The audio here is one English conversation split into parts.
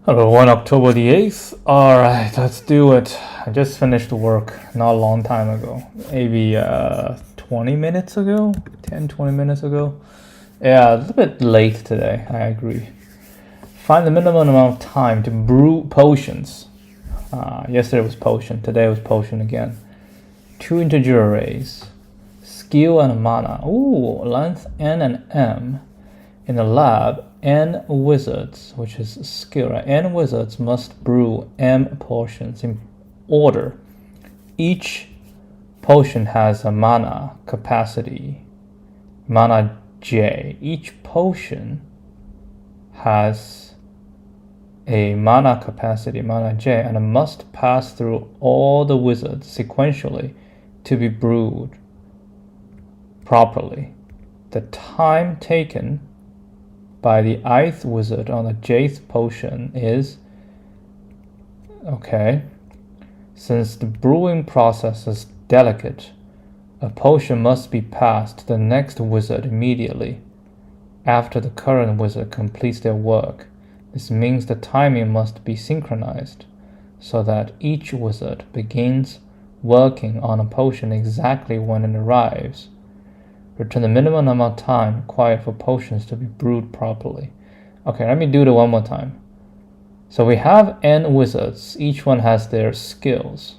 Hello, October the 8th. Alright, let's do it. I just finished work not a long time ago. Maybe 20 minutes ago? 10-20 minutes ago? Yeah, a little bit late today, I agree. Find the minimum amount of time to brew potions. Yesterday was potion, today was potion again. 2 integer arrays. Skill and mana. Ooh, length N and M. In the lab, N wizards, which is skill, right? N wizards must brew M potions in order. Each potion has a mana capacity, mana J. Each potion has a mana capacity, mana J, and must pass through all the wizards sequentially to be brewed properly. The time taken by the ith wizard on the jth potion is, okay, since the brewing process is delicate, a potion must be passed to the next wizard immediately after the current wizard completes their work. This means the timing must be synchronized so that each wizard begins working on a potion exactly when it arrives. Return the minimum amount of time required for potions to be brewed properly. Okay, let me do it one more time. So we have N wizards. Each one has their skills,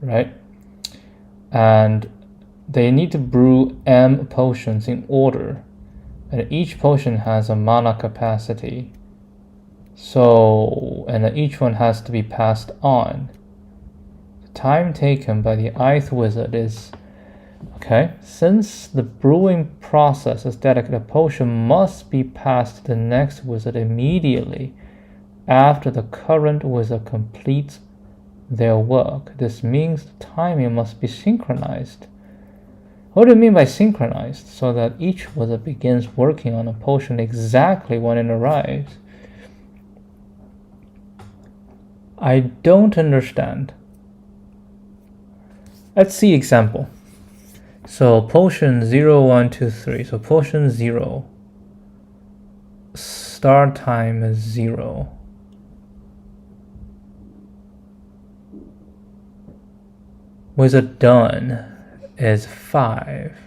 right? And they need to brew M potions in order. And each potion has a mana capacity. So, and each one has to be passed on. The time taken by the ith wizard is, okay, since the brewing process is delicate, a potion must be passed to the next wizard immediately after the current wizard completes their work. This means the timing must be synchronized. What do you mean by synchronized? So that each wizard begins working on a potion exactly when it arrives. I don't understand. Let's see example. So potion 0, 1, 2, 3. So potion 0. Start time is 0. Wizard done is 5.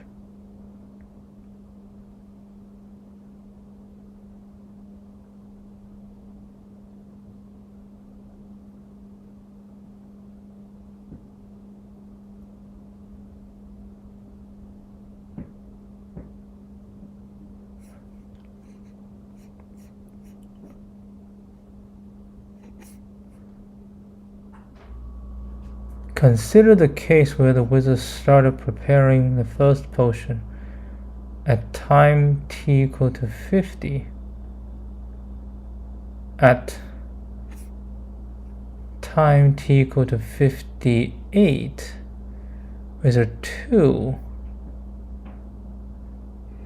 Consider the case where the wizard started preparing the first potion at time t equal to 50. At time t equal to 58, wizard 2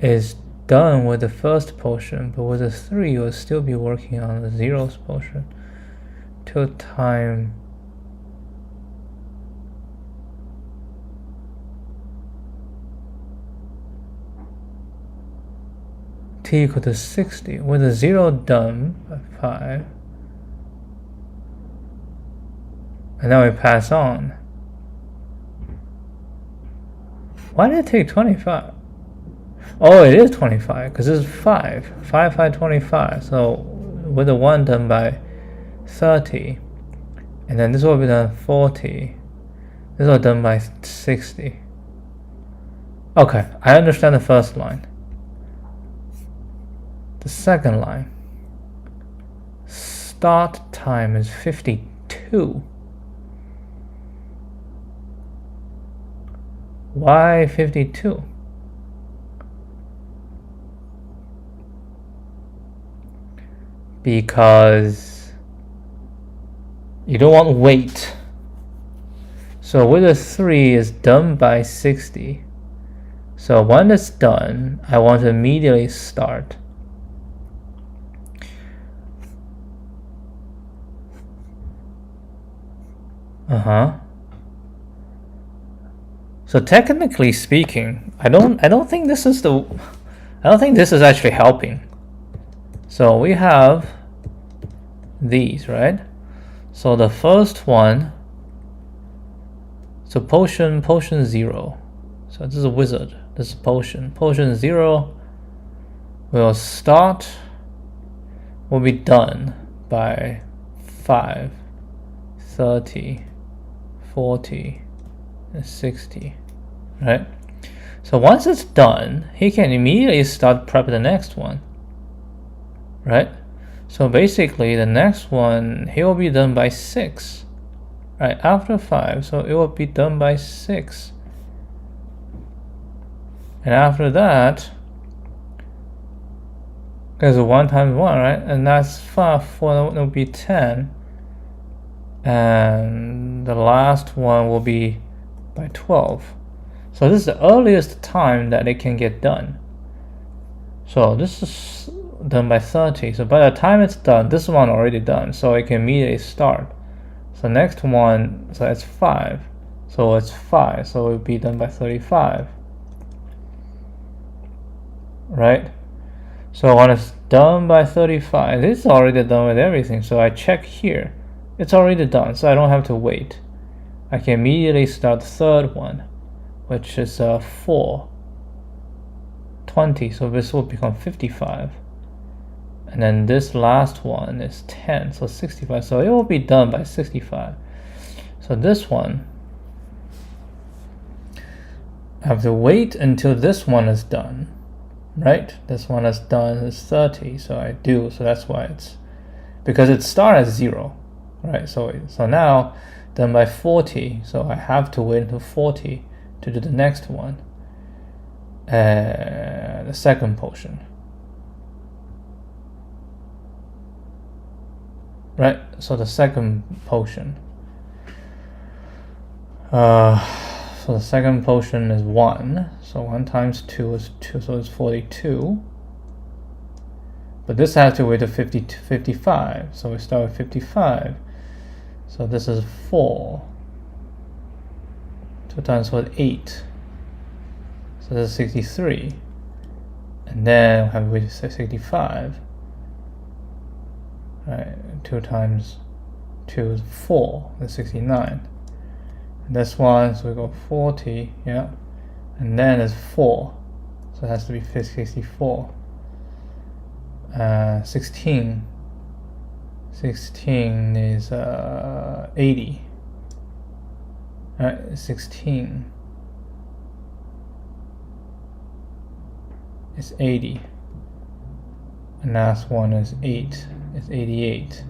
is done with the first potion, but wizard 3 will still be working on the 0th potion till time t equal to 60, with a 0 done by 5. And then we pass on. Why did it take 25? Oh, it is 25, because it's 5. 5, 5, 25. So with the 1 done by 30. And then this will be done 40. This will be done by 60. Okay, I understand the first line. The second line, start time is 52. Why 52? Because you don't want to wait. So wizard 3 is done by 60. So when it's done, I want to immediately start. So technically speaking, I don't think this is actually helping. So we have these, right? So the first one, so potion 0. So this is a wizard. This is potion 0 will start, will be done by 5, 30, 40, and 60, right? So once it's done, he can immediately start prepping the next one, right? So basically the next one, he will be done by 6, right? After 5, so it will be done by 6. And after that, there's a 1 times 1, right? And that's 5, 4, it will be 10. And the last one will be by 12. So this is the earliest time that it can get done. So this is done by 30. So by the time it's done, this one already done, so it can immediately start. So next one, so it's 5. So it's 5, so it will be done by 35. Right? So when it's done by 35, this is already done with everything. So I check here. It's already done, so I don't have to wait. I can immediately start the third one, which is 4, 20. So this will become 55. And then this last one is 10, so 65. So it will be done by 65. So this one, I have to wait until this one is done. Right, this one is done is 30, so I do, so that's why it's, because it started at 0, right? So now done by 40, so I have to wait until 40 to do the next one, the second potion, right? So the second potion, so the second potion is 1. So 1 times 2 is 2, so it's 42. But this has to wait to 55. So we start with 55. So this is 4. 2 times 4 is 8. So this is 63. And then we have to wait to 65. Right, 2 times 2 is 4. That's 69. This one, so we go 40, yeah, and then it's 4, so it has to be 64. 16 is 80. Alright, 16 is 80, and last one is 8, it's 88.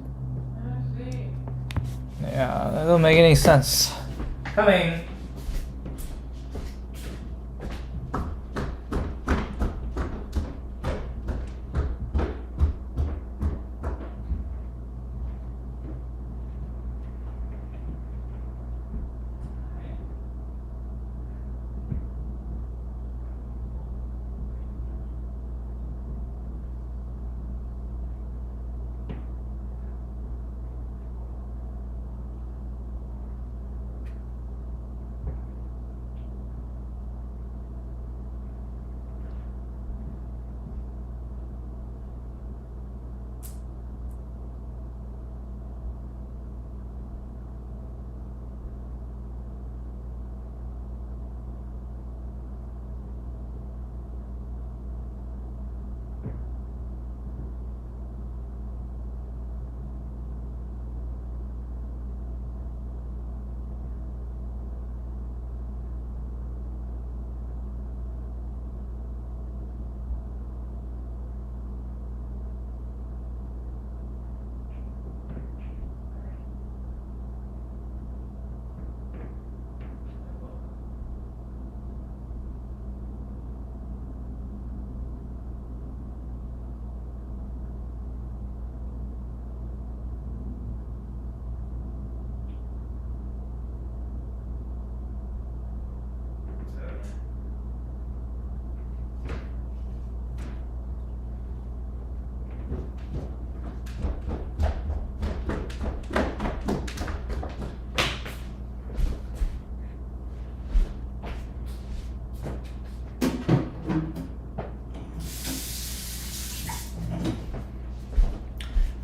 Yeah, that don't make any sense. Coming.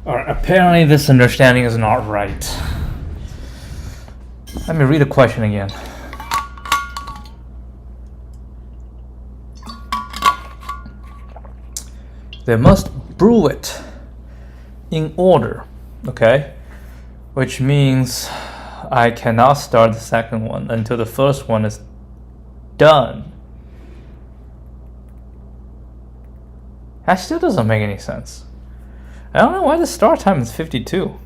Apparently this understanding is not right. Let me read the question again. They must brew it in order, okay? Which means I cannot start the second one until the first one is done. That still doesn't make any sense. I don't know why the start time is 52.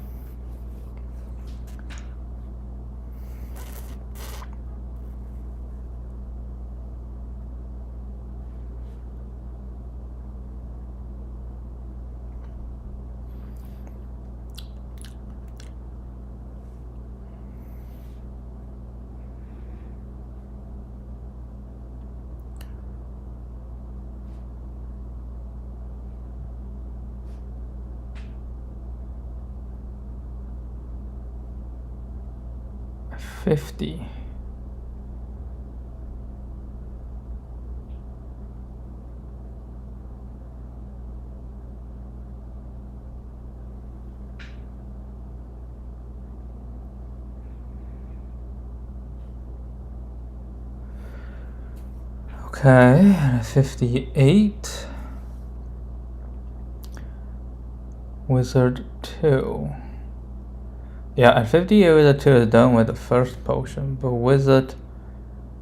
$50. Okay, 58. Wizard 2. Yeah, at 58 Wizard 2 is done with the first potion, but Wizard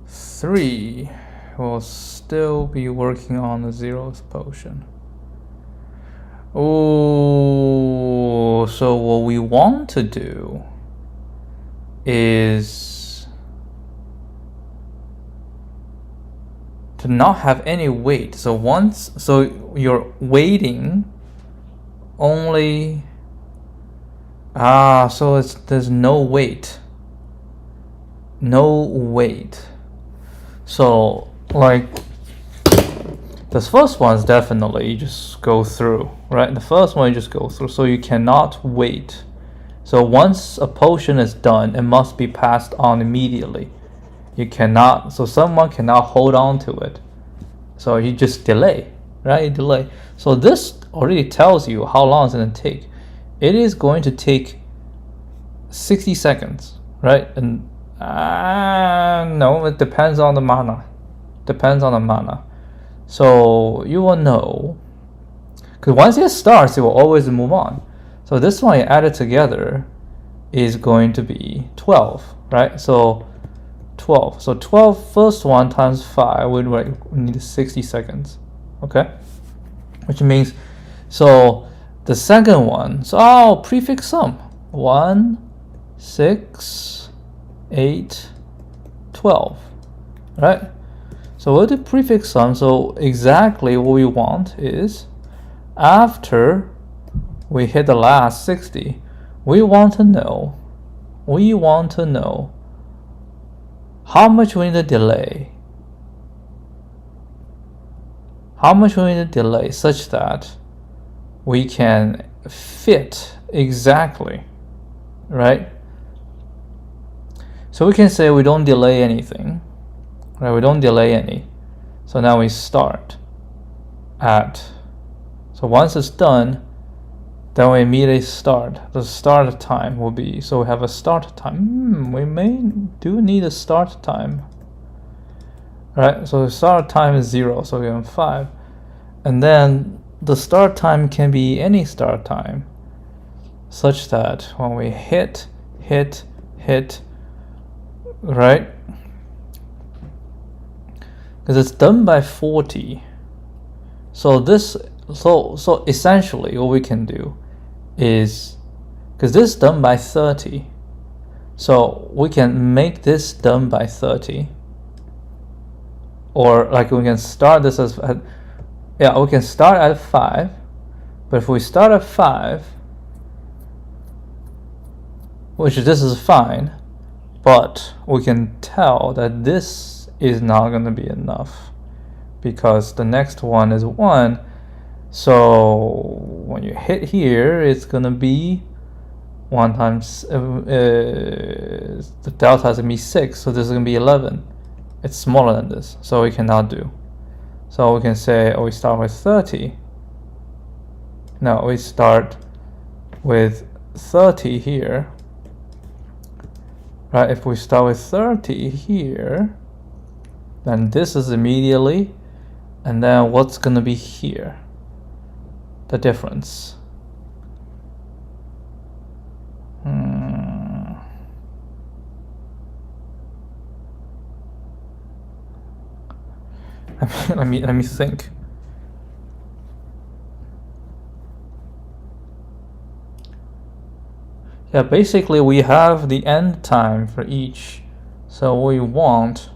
3 will still be working on the 0th potion. Oh, so what we want to do is to not have any wait. So you're waiting only. So there's no wait. No wait. So like this first one is definitely you just go through, right? The first one you just go through, so you cannot wait. So once a potion is done, it must be passed on immediately. You cannot, so someone cannot hold on to it. So you just delay, right? You delay. So this already tells you how long it's going to take. It is going to take 60 seconds, right? And no, it depends on the mana. Depends on the mana. So you will know, because once it starts, it will always move on. So this one you add it together is going to be 12, right? So 12. So 12 first one times 5 we need 60 seconds, okay? Which means, so the second one, so I'll prefix sum. 1, 6, 8, 12, right? So we'll do prefix sum. So exactly what we want is after we hit the last 60, we want to know how much we need to delay. How much we need to delay such that we can fit exactly, right? So we can say we don't delay anything, right? We don't delay any. So now we start at, so once it's done, then we immediately start. The start time will be, so we have a start time. We do need a start time, right? So the start time is 0, so we have 5. And then the start time can be any start time, such that when we hit, right? Because it's done by 40. So this, so essentially what we can do is, because this is done by 30, so we can make this done by 30, or like we can start this as, yeah, we can start at 5, but if we start at 5, which this is fine, but we can tell that this is not going to be enough because the next one is 1. So when you hit here, it's going to be 1 times, the delta is going to be 6, so this is going to be 11. It's smaller than this, so we cannot do. So we can say, oh, we start with 30. No, we start with 30 here, right? If we start with 30 here, then this is immediately, and then what's going to be here? The difference. Let me think. Yeah, basically we have the end time for each. So what we want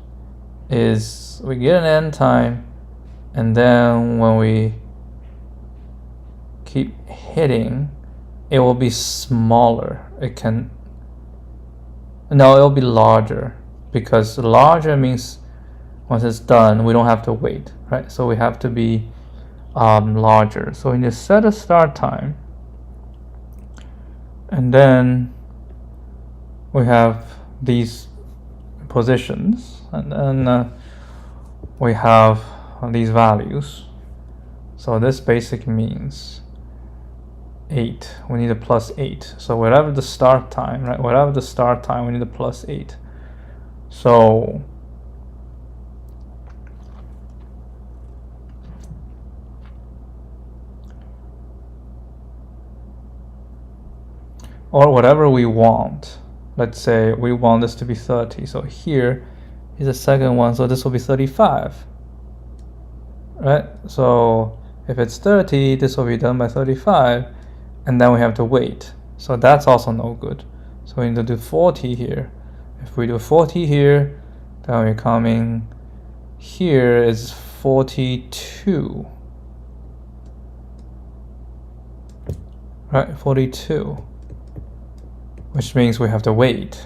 is we get an end time, and then when we keep hitting, it will be smaller. It'll be larger, because larger means once it's done, we don't have to wait, right? So we have to be larger. So we need to set a start time, and then we have these positions, and then we have these values. So this basically means 8. We need a plus 8. So whatever the start time, right? Whatever the start time, we need a plus 8. So or whatever we want. Let's say we want this to be 30. So here is the second one. So this will be 35. Right? So if it's 30, this will be done by 35. And then we have to wait. So that's also no good. So we need to do 40 here. If we do 40 here, then we're coming here is 42. Right? 42. Which means we have to wait.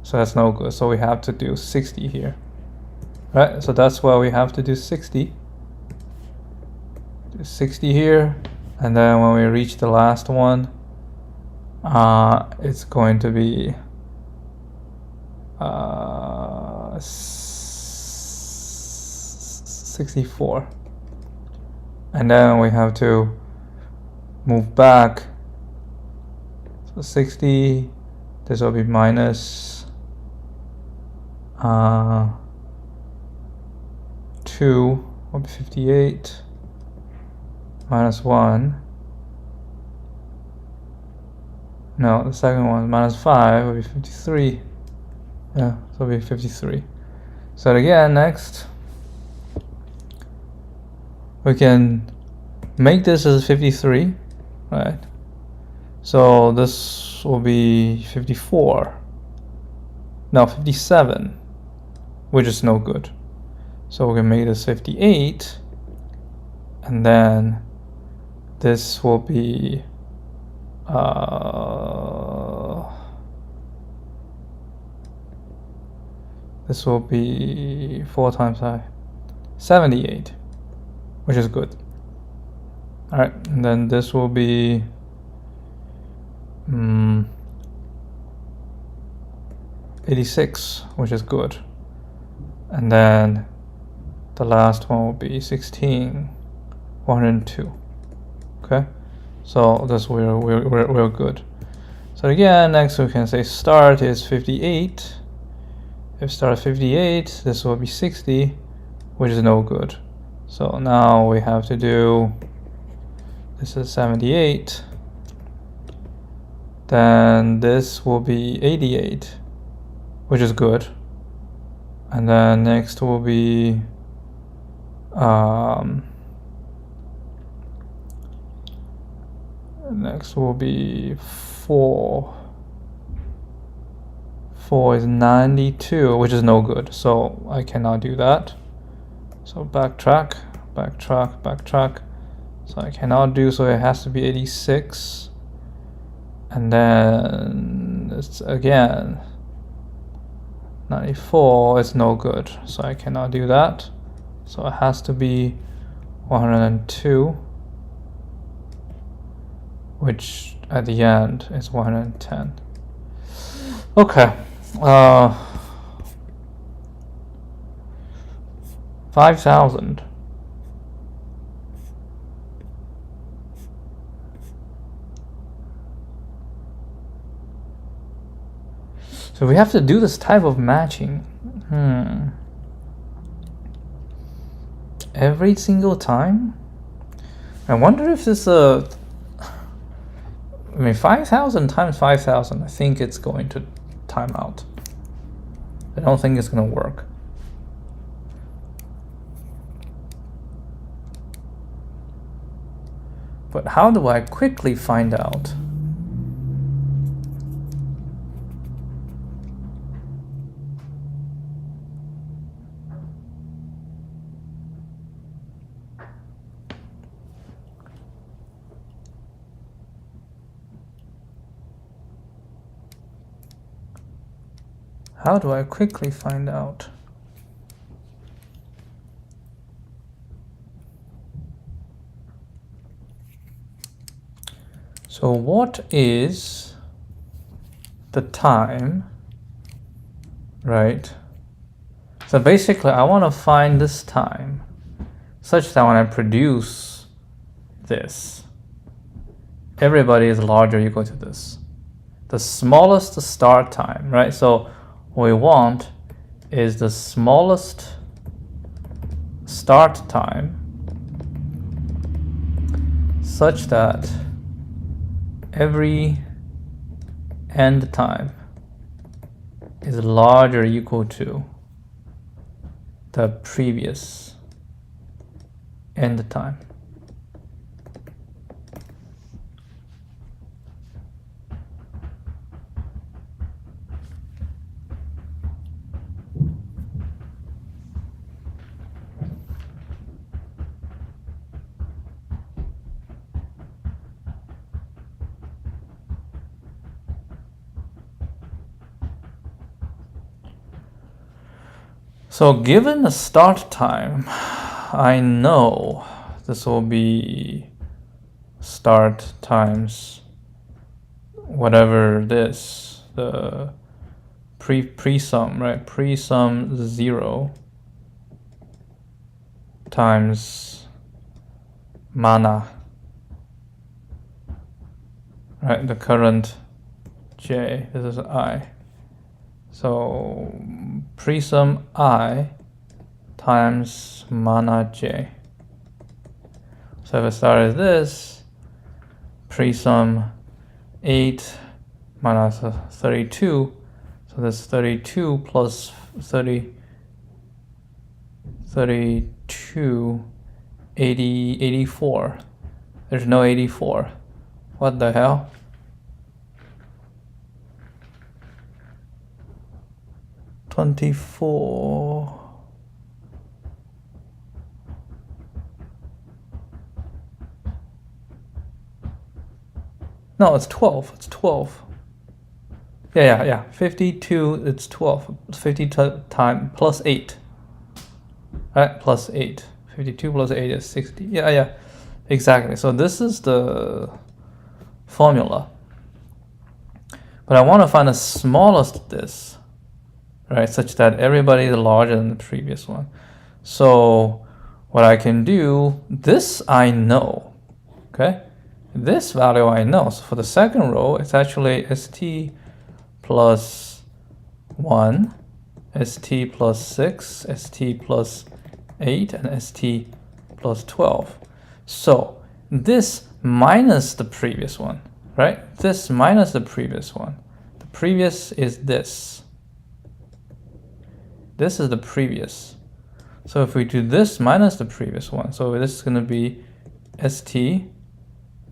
So that's no good. So we have to do 60 here. Right? So that's why we have to do 60. Do 60 here. And then when we reach the last one, it's going to be 64. And then we have to move back. So 60. This will be minus 2 will be 58, minus 1. No, the second one, minus 5 will be 53. Yeah, so it'll be 53. So again, next, we can make this as 53, right? So this will be 54. Now 57, which is no good. So we can make this 58, and then this will be this will be 4 times I 78, which is good. All right, and then this will be 86, which is good. And then the last one will be 16, 102. Okay, so this we're good. So again, next we can say start is 58. If start 58, this will be 60, which is no good. So now we have to do, this is 78. Then this will be 88, which is good. And then next will be next will be 4. 4 is 92, which is no good. So I cannot do that. So backtrack. So I cannot do, so it has to be 86. And then it's again 94 is no good, so I cannot do that. So it has to be 102, which at the end is 110. Okay, 5,000. So we have to do this type of matching. Every single time? I wonder if this I mean 5,000 times 5,000, I think it's going to time out. I don't think it's going to work. But how do I quickly find out? How do I quickly find out? So what is the time, right? So basically I want to find this time such that when I produce this, everybody is larger or equal to this. The smallest start time, right? So what we want is the smallest start time such that every end time is larger or equal to the previous end time. So given the start time, I know this will be start times whatever this, the pre-sum, right? Pre-sum 0 times mana, right? The current j, this is I. So pre-sum I times mana j. So if I start at this, pre-sum 8 minus 32, so that's 32 plus 32, 84. There's no 84. What the hell? $24. No, it's 12. It's 12. Yeah. 52, it's 12. 52 times plus 8. Right? Plus 8. 52 plus 8 is 60. Yeah. Exactly. So this is the formula. But I want to find the smallest this, right? Such that everybody is larger than the previous one. So what I can do, this I know, okay? This value I know. So for the second row, it's actually st plus 1, st plus 6, st plus 8, and st plus 12. So this minus the previous one, right? This minus the previous one. The previous is this. This is the previous. So if we do this minus the previous one, so this is going to be st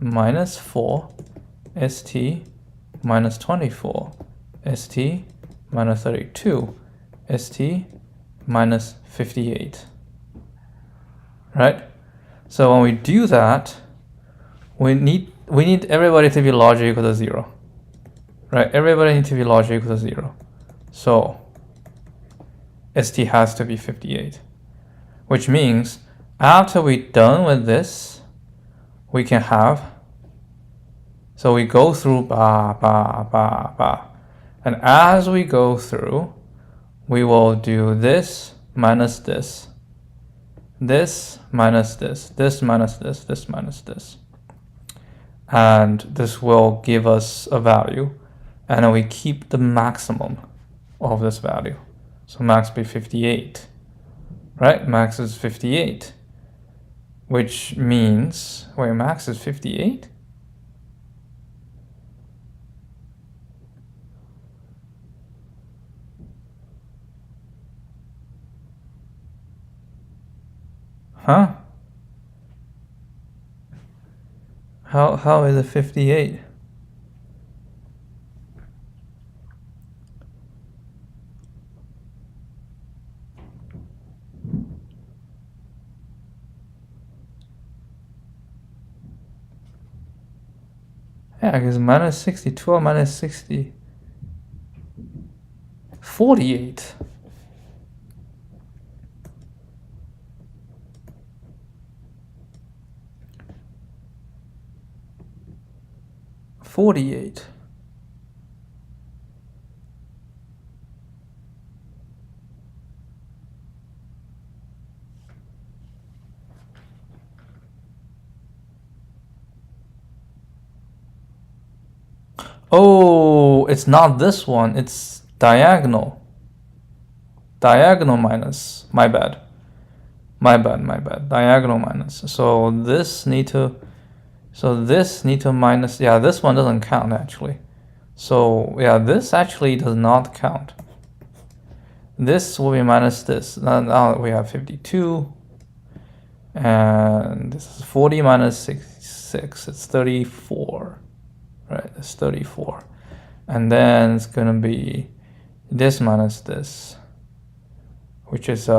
minus 4, st minus 24, st minus 32, st minus 58. Right? So when we do that, we need everybody to be larger or equal to 0. Right? Everybody needs to be larger or equal to 0. So st has to be 58. Which means after we're done with this, we can have, so we go through and as we go through, we will do this minus this, this minus this, this minus this, this minus this, and this will give us a value, and then we keep the maximum, of this value. So max be 58, right? Max is 58, which means, wait, max is 58? Huh? How is it 58? Yeah, because minus 60, 12 minus 60, 48. Oh, it's not this one, it's diagonal. Diagonal minus, my bad. Diagonal minus. So this need to minus, yeah, this one doesn't count actually. So yeah, this actually does not count. This will be minus this. Now we have 52. And this is 40 minus 66, it's 34. Right, it's 34. And then it's gonna be this minus this, which is 30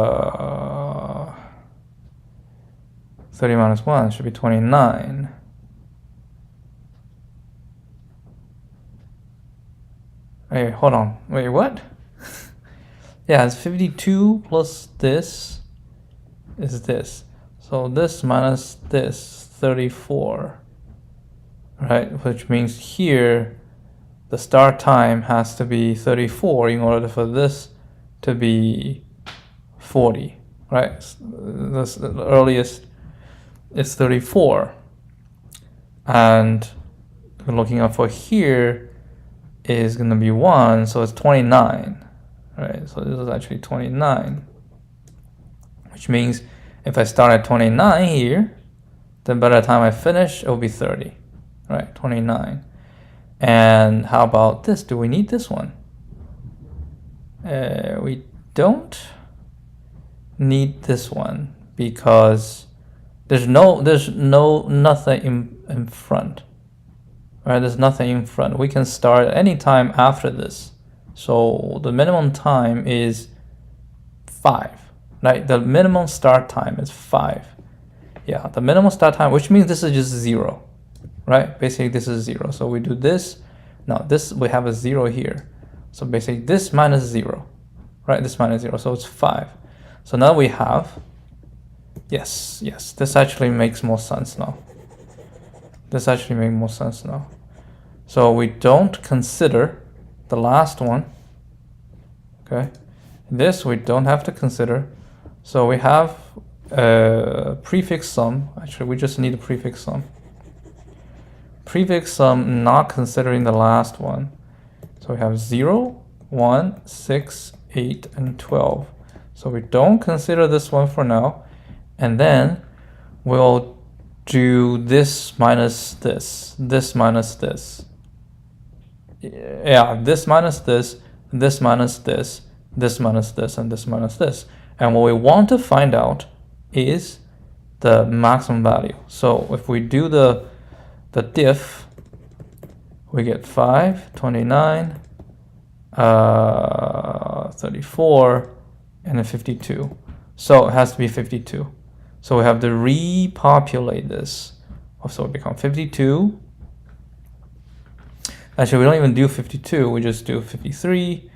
minus 1 should be 29. Wait, hold on. Wait, what? Yeah, it's 52 plus this is this. So this minus this, 34. Right, which means here the start time has to be 34 in order for this to be 40, right? This, the earliest is 34, and we're looking up for here is going to be 1, so it's 29, right? So this is actually 29, which means if I start at 29 here, then by the time I finish, it will be 30. Right, 29. And how about this? Do we need this one? We don't need this one because there's nothing in front. Right, there's nothing in front. We can start any time after this. So the minimum time is 5. Right, the minimum start time is 5. Yeah, the minimum start time, which means this is just 0. Right, basically this is 0. So we do this. Now this, we have a 0 here. So basically this minus 0. Right, this minus 0. So it's 5. So now we have, yes, this actually makes more sense now. So we don't consider the last one. Okay, this we don't have to consider. So we have a prefix sum. Actually, we just need a prefix sum. Prefix sum not considering the last one. So we have 0, 1, 6, 8, and 12. So we don't consider this one for now. And then we'll do this minus this, this minus this. Yeah, this minus this, this minus this, this minus this, and this minus this. And what we want to find out is the maximum value. So if we do the diff, we get 5, 29, 34, and then 52. So it has to be 52. So we have to repopulate this. So it becomes 52. Actually, we don't even do 52. We just do 53,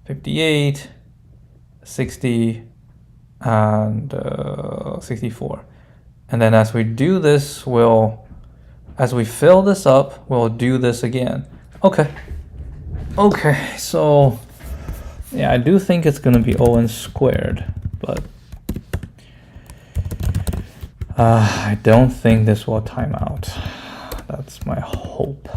58, 60, and 64. And then as we do this, as we fill this up, we'll do this again. Okay, so yeah, I do think it's going to be O(n) squared, but I don't think this will time out. That's my hope.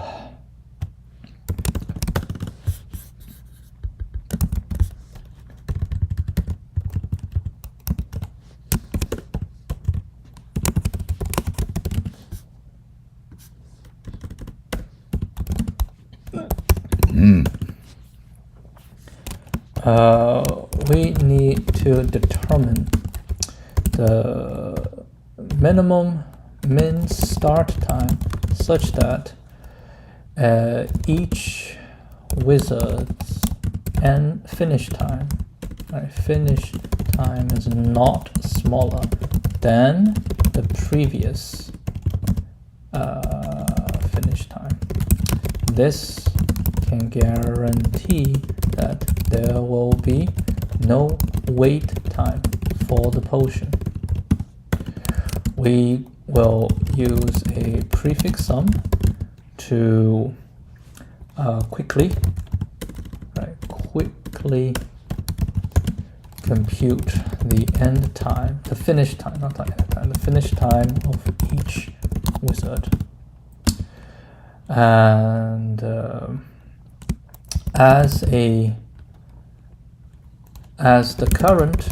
we need to determine the min start time such that each wizard's end finish time, right? Finish time is not smaller than the previous finish time. This can guarantee that there will be no wait time for the potion. We will use a prefix sum to quickly compute the end time, the finish time, not the end time, the finish time of each wizard. And as the current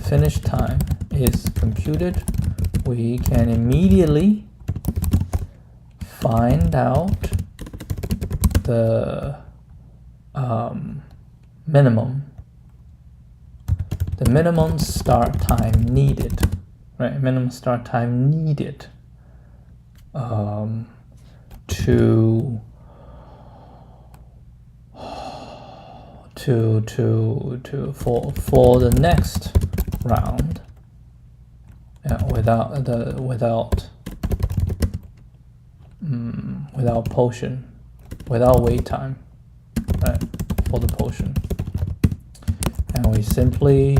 finish time is computed, we can immediately find out the minimum start time needed, right? Minimum start time needed for the next round, without potion, without wait time, right, for the potion. And we simply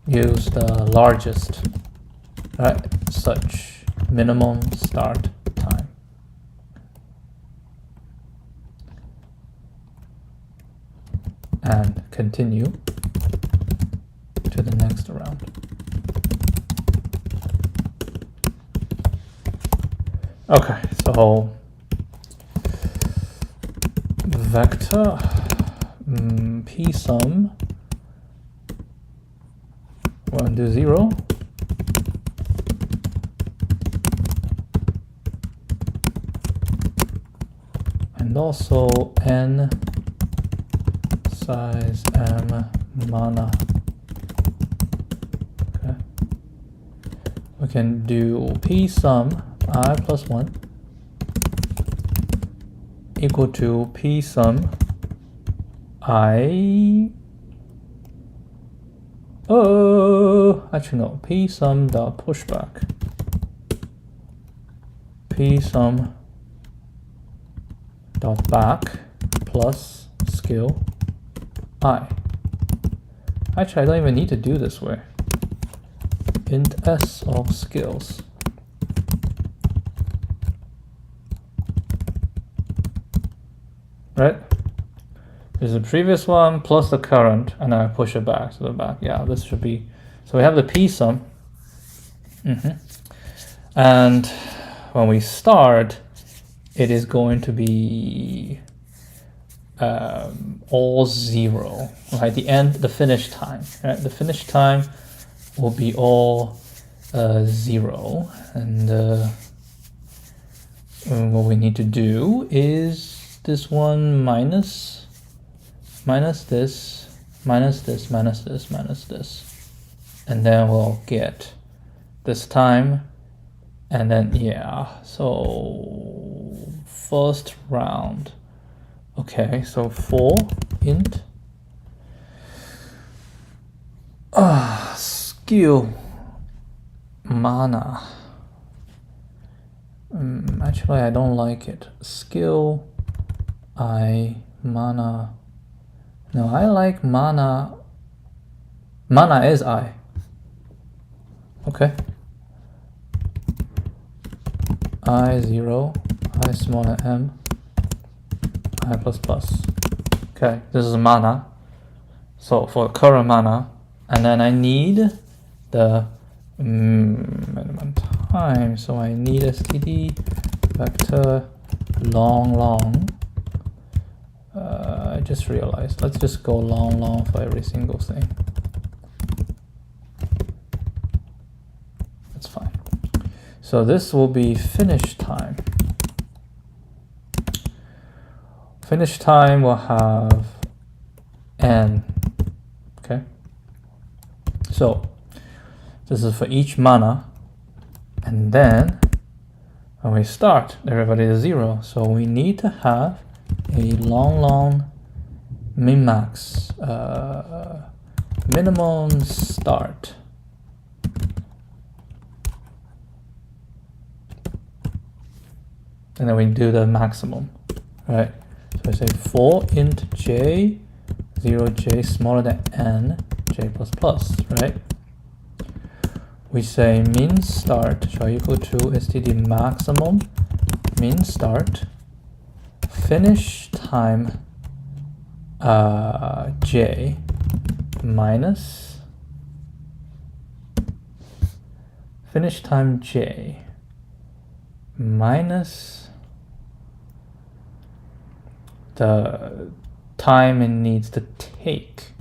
use the largest, right, such minimum start time. And continue to the next round. Okay, so vector p sum, we're going to do 0. And also n size m mana. Okay. We can do p sum I plus 1 equal to p sum I, actually no, p sum dot pushback, p sum dot back plus skill I. Actually, I don't even need to do this way. Int s of skills. Right? There's the previous one plus the current, and I push it back to the back. Yeah, this should be. So we have the p sum. And when we start, it is going to be all 0, right? The finish time, right? The finish time will be all 0, and what we need to do is this one minus this, minus this, minus this, minus this, and then we'll get this time, and then yeah, so first round. Okay, so for int skill mana. Actually, I don't like it. Skill I mana. No, I like mana. Mana is I. Okay. I0, I smaller m, I plus plus. Okay, this is mana. So for current mana, and then I need the minimum time. So I need std vector long. I just realized. Let's just go long for every single thing. That's fine. So this will be finish time. finish time will have n. Okay. So this is for each mana, and then when we start, everybody is 0. So we need to have a long min-max minimum start. And then we do the maximum, right? So I say for int j, 0j smaller than n, j plus plus, right? We say min start shall equal to std maximum min start finish time j minus finish time j minus the time it needs to take,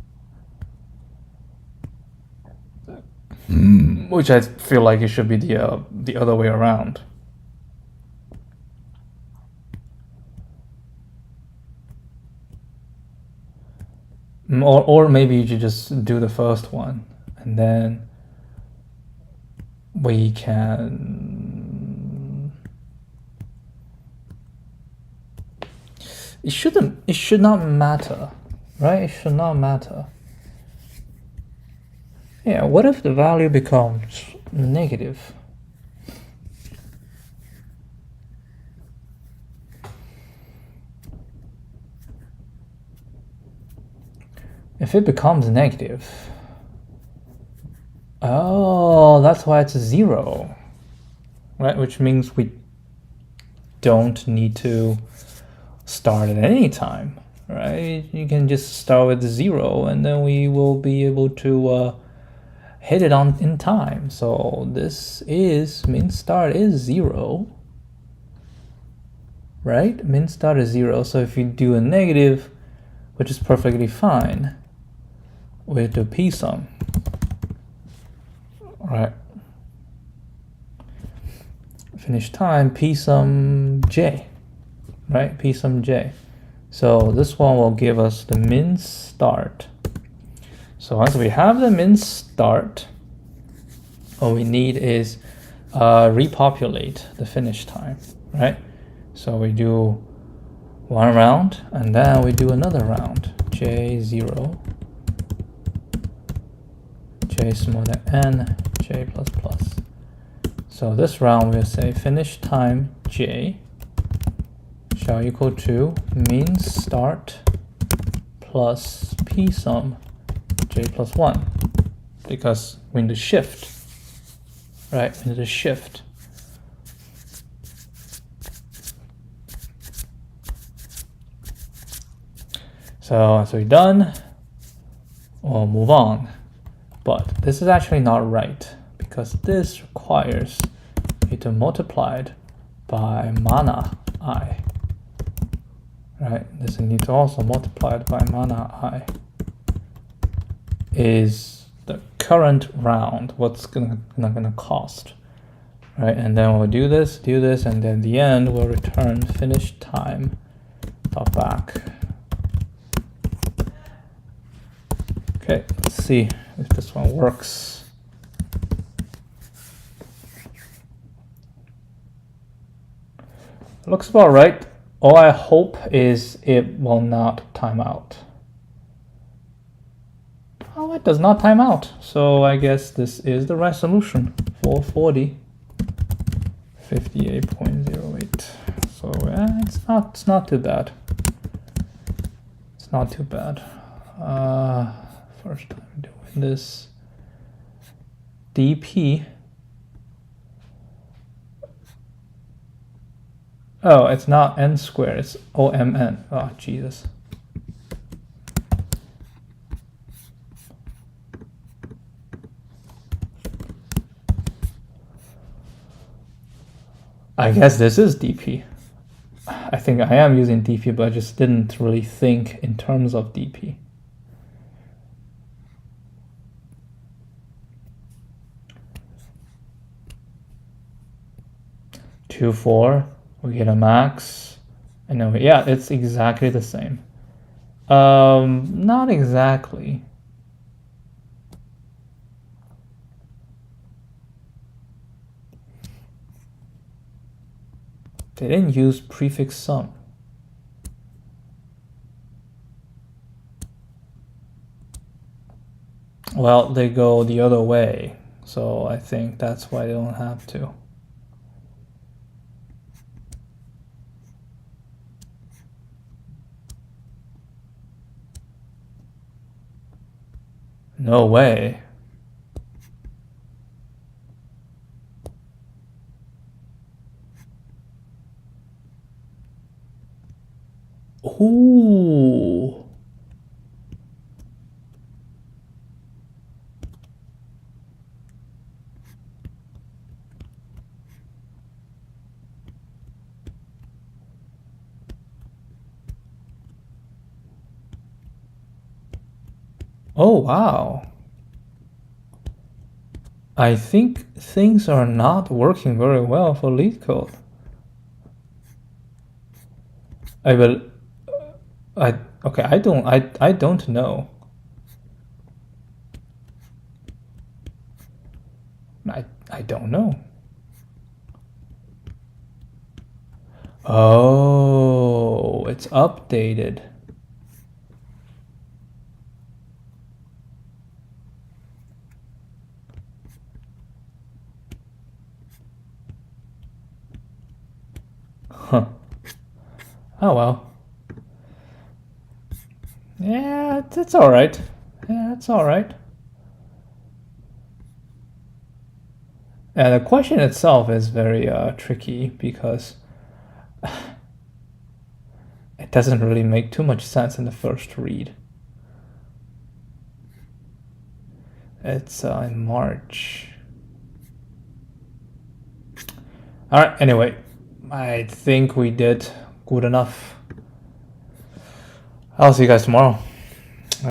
which I feel like it should be the other way around. Or maybe you should just do the first one, and then we can. It should not matter, right? It should not matter. Yeah, what if the value becomes negative? If it becomes negative, oh, that's why it's 0, right? Which means we don't need to start at any time, right? You can just start with 0, and then we will be able to hit it on in time. So this is min start is 0, right? Min start is 0. So if you do a negative, which is perfectly fine, we do p sum, right? Finish time p sum j, right? P sum j. So this one will give us the min start. So once we have the min start, what we need is repopulate the finish time, right? So we do one round, and then we do another round, j0, j smaller than n, j plus plus. So this round we'll say finish time j shall equal to min start plus p sum j plus 1, because we need to shift, right? We need to shift. So as we're done, we'll move on. But this is actually not right, because this requires you to multiply it by mana I, right? This need to also multiply it by mana I. Is the current round what's gonna cost, right? And then we'll do this, and then at the end we'll return finish time dot back. Okay, let's see if this one works. Looks about right. All I hope is it will not time out. Oh, it does not time out. So I guess this is the right solution. 440, 58.08. So it's not too bad. It's not too bad. First time doing this. dp. Oh, it's not n squared. It's omn. Oh, Jesus. I guess this is dp. I think I am using dp, but I just didn't really think in terms of dp. Two, 4, we get a max, I know, yeah, it's exactly the same. Not exactly. They didn't use prefix some. Well, they go the other way, so I think that's why they don't have to. No way. Ooh. Oh, wow. I think things are not working very well for LeetCode. I will. Okay. I don't know. I don't know. Oh, it's updated. Huh. Oh well. Yeah, it's all right. Yeah, it's all right. And the question itself is very tricky because it doesn't really make too much sense in the first read. It's in March. All right. Anyway, I think we did good enough. I'll see you guys tomorrow.